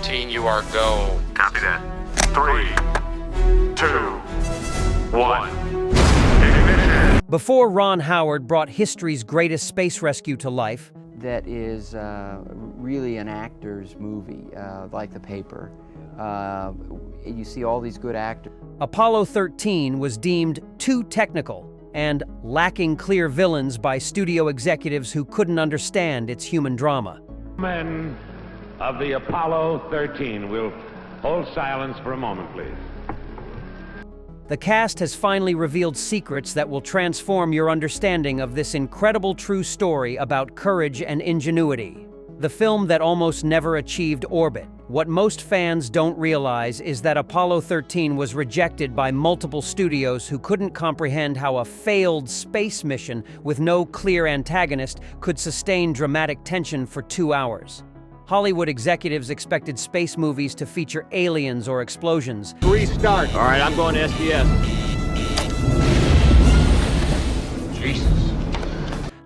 13, you are go. Copy that. 3, 2, 1. Ignition. Before Ron Howard brought history's greatest space rescue to life, that is really an actor's movie, like The Paper. You see all these good actors. Apollo 13 was deemed too technical and lacking clear villains by studio executives who couldn't understand its human drama. Men of the Apollo 13 will hold silence for a moment, please. The cast has finally revealed secrets that will transform your understanding of this incredible true story about courage and ingenuity. The film that almost never achieved orbit. What most fans don't realize is that Apollo 13 was rejected by multiple studios who couldn't comprehend how a failed space mission with no clear antagonist could sustain dramatic tension for 2 hours. Hollywood executives expected space movies to feature aliens or explosions. Restart. All right, I'm going to SDS. Jesus.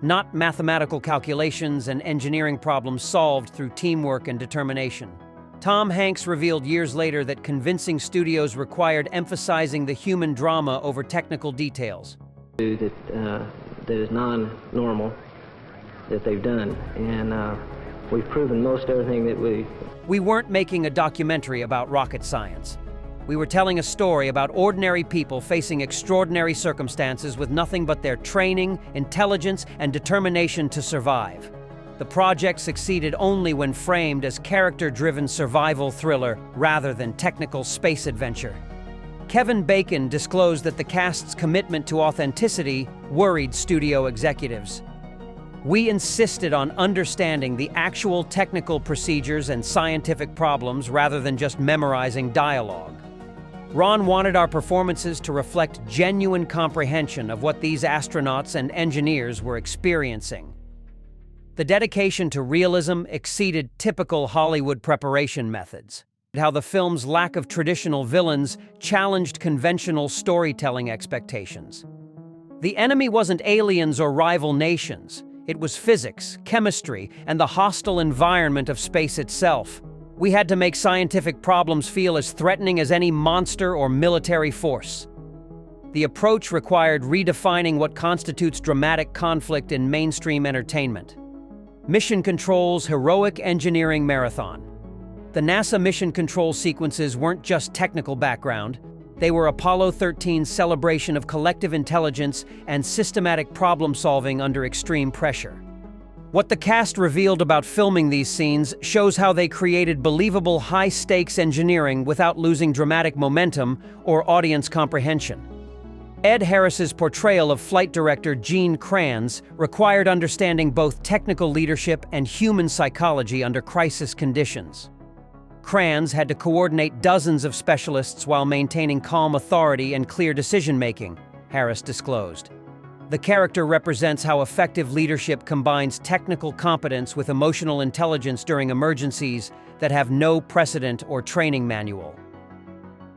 Not mathematical calculations and engineering problems solved through teamwork and determination. Tom Hanks revealed years later that convincing studios required emphasizing the human drama over technical details. That is non-normal that they've done, and we've proven most everything that We weren't making a documentary about rocket science. We were telling a story about ordinary people facing extraordinary circumstances with nothing but their training, intelligence, and determination to survive. The project succeeded only when framed as character-driven survival thriller rather than technical space adventure. Kevin Bacon disclosed that the cast's commitment to authenticity worried studio executives. We insisted on understanding the actual technical procedures and scientific problems rather than just memorizing dialogue. Ron wanted our performances to reflect genuine comprehension of what these astronauts and engineers were experiencing. The dedication to realism exceeded typical Hollywood preparation methods. How the film's lack of traditional villains challenged conventional storytelling expectations. The enemy wasn't aliens or rival nations. It was physics, chemistry, and the hostile environment of space itself. We had to make scientific problems feel as threatening as any monster or military force. The approach required redefining what constitutes dramatic conflict in mainstream entertainment. Mission Control's heroic engineering marathon. The NASA mission control sequences weren't just technical background. They were Apollo 13's celebration of collective intelligence and systematic problem-solving under extreme pressure. What the cast revealed about filming these scenes shows how they created believable high-stakes engineering without losing dramatic momentum or audience comprehension. Ed Harris's portrayal of flight director Gene Kranz required understanding both technical leadership and human psychology under crisis conditions. Kranz had to coordinate dozens of specialists while maintaining calm authority and clear decision-making, Harris disclosed. The character represents how effective leadership combines technical competence with emotional intelligence during emergencies that have no precedent or training manual.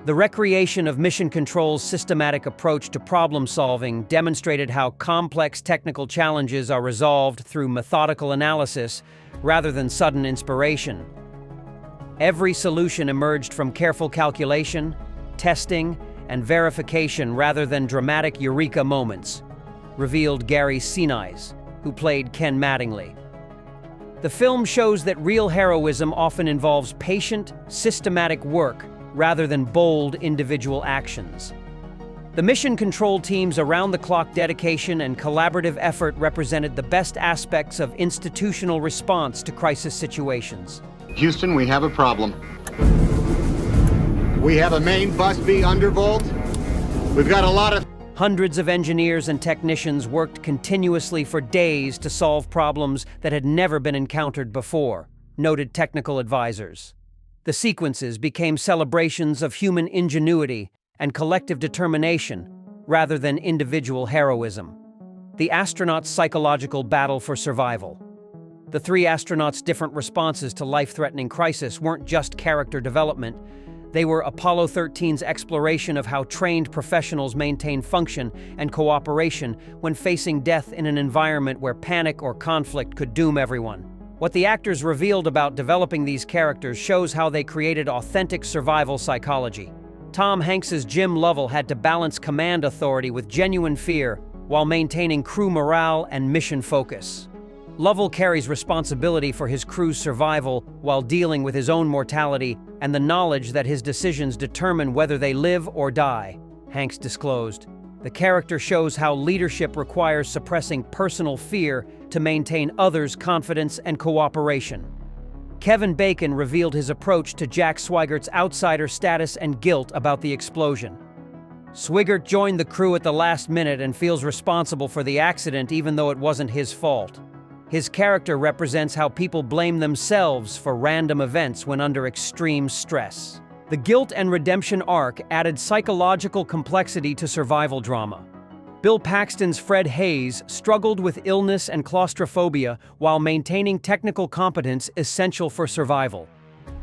The recreation of Mission Control's systematic approach to problem-solving demonstrated how complex technical challenges are resolved through methodical analysis rather than sudden inspiration. Every solution emerged from careful calculation, testing, and verification rather than dramatic eureka moments, revealed Gary Sinise, who played Ken Mattingly. The film shows that real heroism often involves patient, systematic work rather than bold individual actions. The mission control team's around-the-clock dedication and collaborative effort represented the best aspects of institutional response to crisis situations. Houston, we have a problem. We have a main bus B undervolt. We've got a lot of... Hundreds of engineers and technicians worked continuously for days to solve problems that had never been encountered before, noted technical advisors. The sequences became celebrations of human ingenuity and collective determination rather than individual heroism. The astronauts' psychological battle for survival. The three astronauts' different responses to life-threatening crisis weren't just character development. They were Apollo 13's exploration of how trained professionals maintain function and cooperation when facing death in an environment where panic or conflict could doom everyone. What the actors revealed about developing these characters shows how they created authentic survival psychology. Tom Hanks's Jim Lovell had to balance command authority with genuine fear while maintaining crew morale and mission focus. Lovell carries responsibility for his crew's survival while dealing with his own mortality and the knowledge that his decisions determine whether they live or die, Hanks disclosed. The character shows how leadership requires suppressing personal fear to maintain others' confidence and cooperation. Kevin Bacon revealed his approach to Jack Swigert outsider status and guilt about the explosion. Swigert joined the crew at the last minute and feels responsible for the accident even though it wasn't his fault. His character represents how people blame themselves for random events when under extreme stress. The guilt and redemption arc added psychological complexity to survival drama. Bill Paxton's Fred Hayes struggled with illness and claustrophobia while maintaining technical competence essential for survival.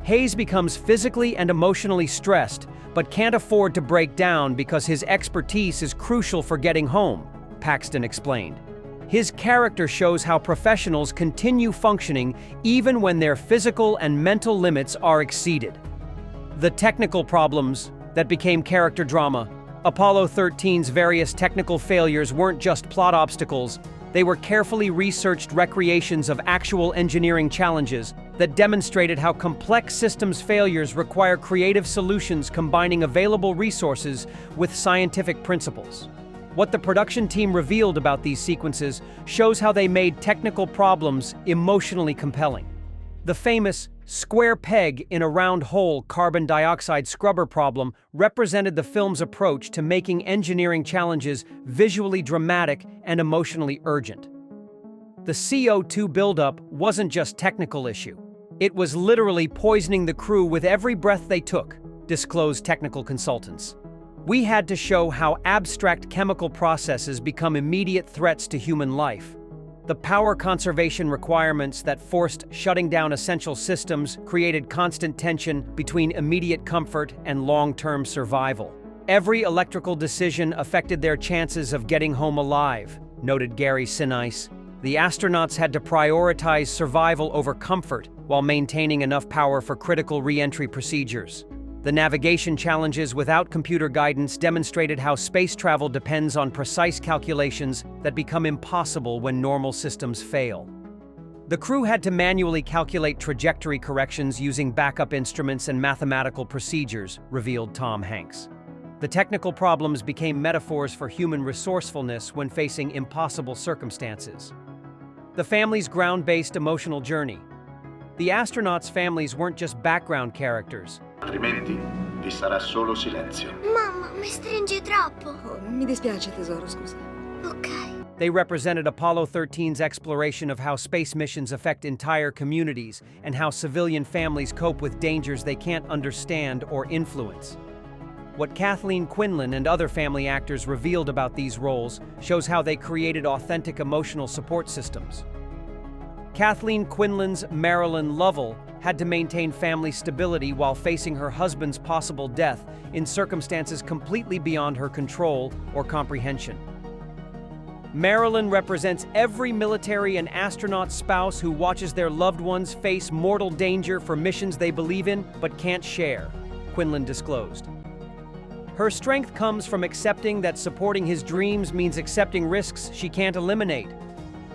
Hayes becomes physically and emotionally stressed, but can't afford to break down because his expertise is crucial for getting home, Paxton explained. His character shows how professionals continue functioning even when their physical and mental limits are exceeded. The technical problems that became character drama. Apollo 13's various technical failures weren't just plot obstacles, they were carefully researched recreations of actual engineering challenges that demonstrated how complex systems failures require creative solutions combining available resources with scientific principles. What the production team revealed about these sequences shows how they made technical problems emotionally compelling. The famous square peg in a round hole carbon dioxide scrubber problem represented the film's approach to making engineering challenges visually dramatic and emotionally urgent. The CO2 buildup wasn't just a technical issue. It was literally poisoning the crew with every breath they took, disclosed technical consultants. We had to show how abstract chemical processes become immediate threats to human life. The power conservation requirements that forced shutting down essential systems created constant tension between immediate comfort and long-term survival. Every electrical decision affected their chances of getting home alive, noted Gary Sinise. The astronauts had to prioritize survival over comfort while maintaining enough power for critical re-entry procedures. The navigation challenges without computer guidance demonstrated how space travel depends on precise calculations that become impossible when normal systems fail. The crew had to manually calculate trajectory corrections using backup instruments and mathematical procedures, revealed Tom Hanks. The technical problems became metaphors for human resourcefulness when facing impossible circumstances. The family's ground-based emotional journey. The astronauts' families weren't just background characters. Altrimenti vi sarà solo silenzio. Mamma, mi stringi troppo. Oh, mi dispiace, tesoro, scusa. Ok. They represented Apollo 13's exploration of how space missions affect entire communities and how civilian families cope with dangers they can't understand or influence. What Kathleen Quinlan and other family actors revealed about these roles shows how they created authentic emotional support systems. Kathleen Quinlan's Marilyn Lovell had to maintain family stability while facing her husband's possible death in circumstances completely beyond her control or comprehension. Marilyn represents every military and astronaut spouse who watches their loved ones face mortal danger for missions they believe in but can't share, Quinlan disclosed. Her strength comes from accepting that supporting his dreams means accepting risks she can't eliminate.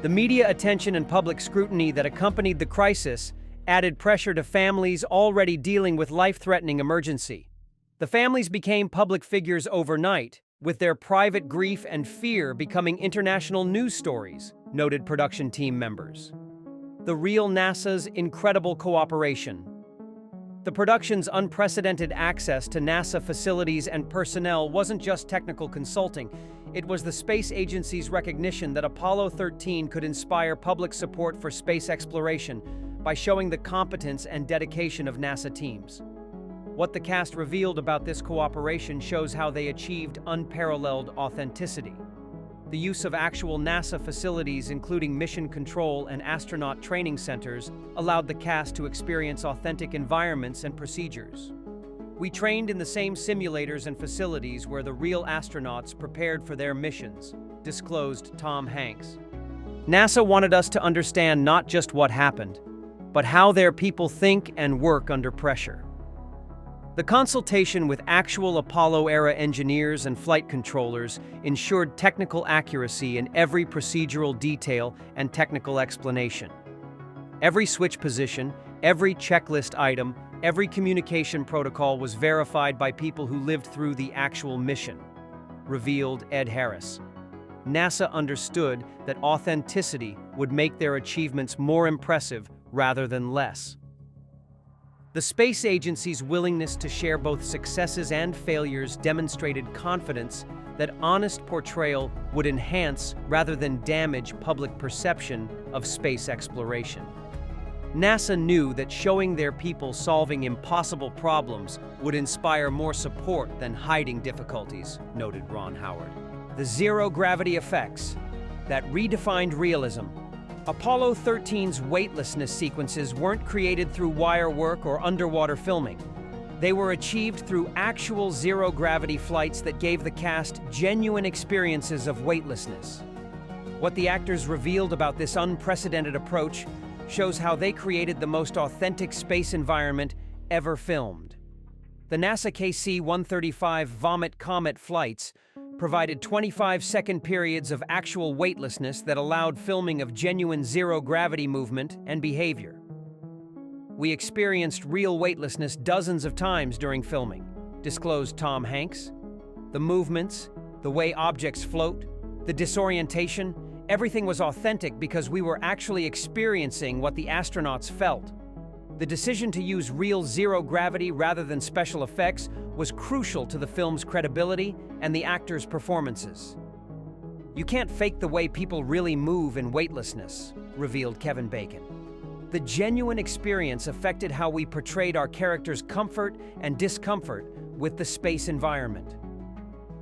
The media attention and public scrutiny that accompanied the crisis added pressure to families already dealing with life-threatening emergency. The families became public figures overnight, with their private grief and fear becoming international news stories, noted production team members. The real NASA's incredible cooperation. The production's unprecedented access to NASA facilities and personnel wasn't just technical consulting, it was the space agency's recognition that Apollo 13 could inspire public support for space exploration by showing the competence and dedication of NASA teams. What the cast revealed about this cooperation shows how they achieved unparalleled authenticity. The use of actual NASA facilities, including mission control and astronaut training centers, allowed the cast to experience authentic environments and procedures. We trained in the same simulators and facilities where the real astronauts prepared for their missions, disclosed Tom Hanks. NASA wanted us to understand not just what happened, but how their people think and work under pressure. The consultation with actual Apollo-era engineers and flight controllers ensured technical accuracy in every procedural detail and technical explanation. Every switch position, every checklist item, every communication protocol was verified by people who lived through the actual mission, revealed Ed Harris. NASA understood that authenticity would make their achievements more impressive rather than less. The space agency's willingness to share both successes and failures demonstrated confidence that honest portrayal would enhance rather than damage public perception of space exploration. NASA knew that showing their people solving impossible problems would inspire more support than hiding difficulties, noted Ron Howard. The zero-gravity effects that redefined realism. Apollo 13's weightlessness sequences weren't created through wire work or underwater filming. They were achieved through actual zero-gravity flights that gave the cast genuine experiences of weightlessness. What the actors revealed about this unprecedented approach shows how they created the most authentic space environment ever filmed. The NASA KC-135 Vomit Comet flights provided 25-second periods of actual weightlessness that allowed filming of genuine zero-gravity movement and behavior. We experienced real weightlessness dozens of times during filming, disclosed Tom Hanks. The movements, the way objects float, the disorientation, everything was authentic because we were actually experiencing what the astronauts felt. The decision to use real zero-gravity rather than special effects was crucial to the film's credibility and the actors' performances. You can't fake the way people really move in weightlessness, revealed Kevin Bacon. The genuine experience affected how we portrayed our characters' comfort and discomfort with the space environment.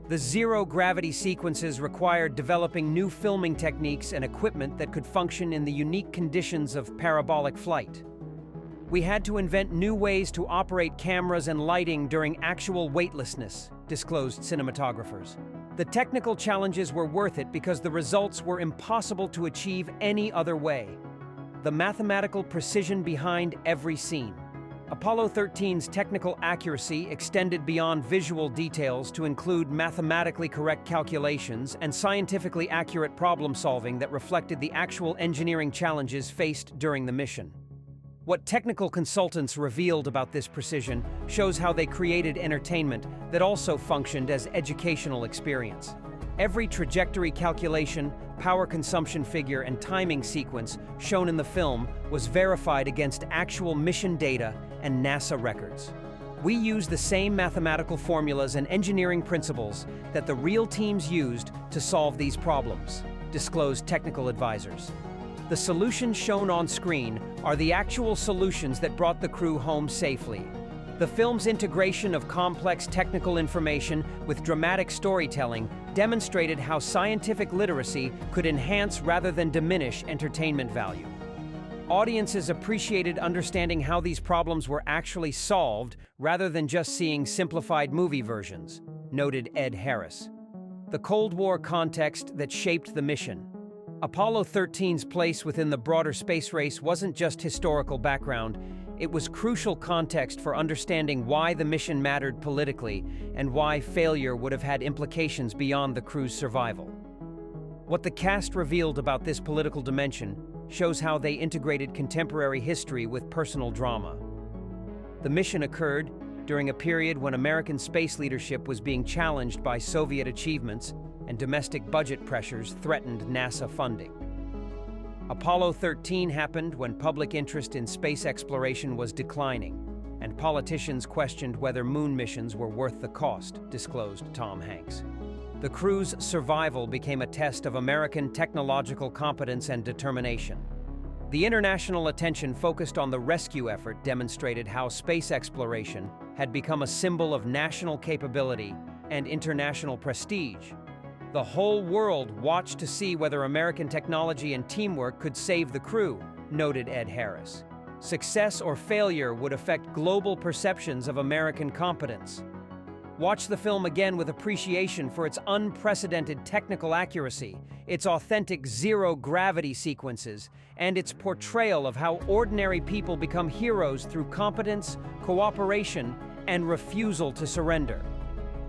The zero-gravity sequences required developing new filming techniques and equipment that could function in the unique conditions of parabolic flight. We had to invent new ways to operate cameras and lighting during actual weightlessness, disclosed cinematographers. The technical challenges were worth it because the results were impossible to achieve any other way. The mathematical precision behind every scene. Apollo 13's technical accuracy extended beyond visual details to include mathematically correct calculations and scientifically accurate problem-solving that reflected the actual engineering challenges faced during the mission. What technical consultants revealed about this precision shows how they created entertainment that also functioned as educational experience. Every trajectory calculation, power consumption figure, and timing sequence shown in the film was verified against actual mission data and NASA records. We used the same mathematical formulas and engineering principles that the real teams used to solve these problems, disclosed technical advisors. The solutions shown on screen are the actual solutions that brought the crew home safely. The film's integration of complex technical information with dramatic storytelling demonstrated how scientific literacy could enhance rather than diminish entertainment value. Audiences appreciated understanding how these problems were actually solved rather than just seeing simplified movie versions, noted Ed Harris. The Cold War context that shaped the mission. Apollo 13's place within the broader space race wasn't just historical background, it was crucial context for understanding why the mission mattered politically and why failure would have had implications beyond the crew's survival. What the cast revealed about this political dimension shows how they integrated contemporary history with personal drama. The mission occurred during a period when American space leadership was being challenged by Soviet achievements and domestic budget pressures threatened NASA funding. Apollo 13 happened when public interest in space exploration was declining, and politicians questioned whether moon missions were worth the cost, disclosed Tom Hanks. The crew's survival became a test of American technological competence and determination. The international attention focused on the rescue effort demonstrated how space exploration had become a symbol of national capability and international prestige. The whole world watched to see whether American technology and teamwork could save the crew, noted Ed Harris. Success or failure would affect global perceptions of American competence. Watch the film again with appreciation for its unprecedented technical accuracy, its authentic zero-gravity sequences, and its portrayal of how ordinary people become heroes through competence, cooperation, and refusal to surrender.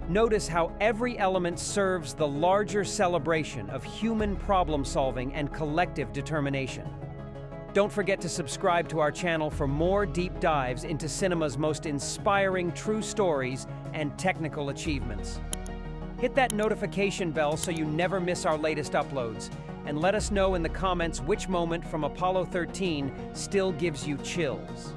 Notice how every element serves the larger celebration of human problem-solving and collective determination. Don't forget to subscribe to our channel for more deep dives into cinema's most inspiring true stories and technical achievements. Hit that notification bell so you never miss our latest uploads, and let us know in the comments which moment from Apollo 13 still gives you chills.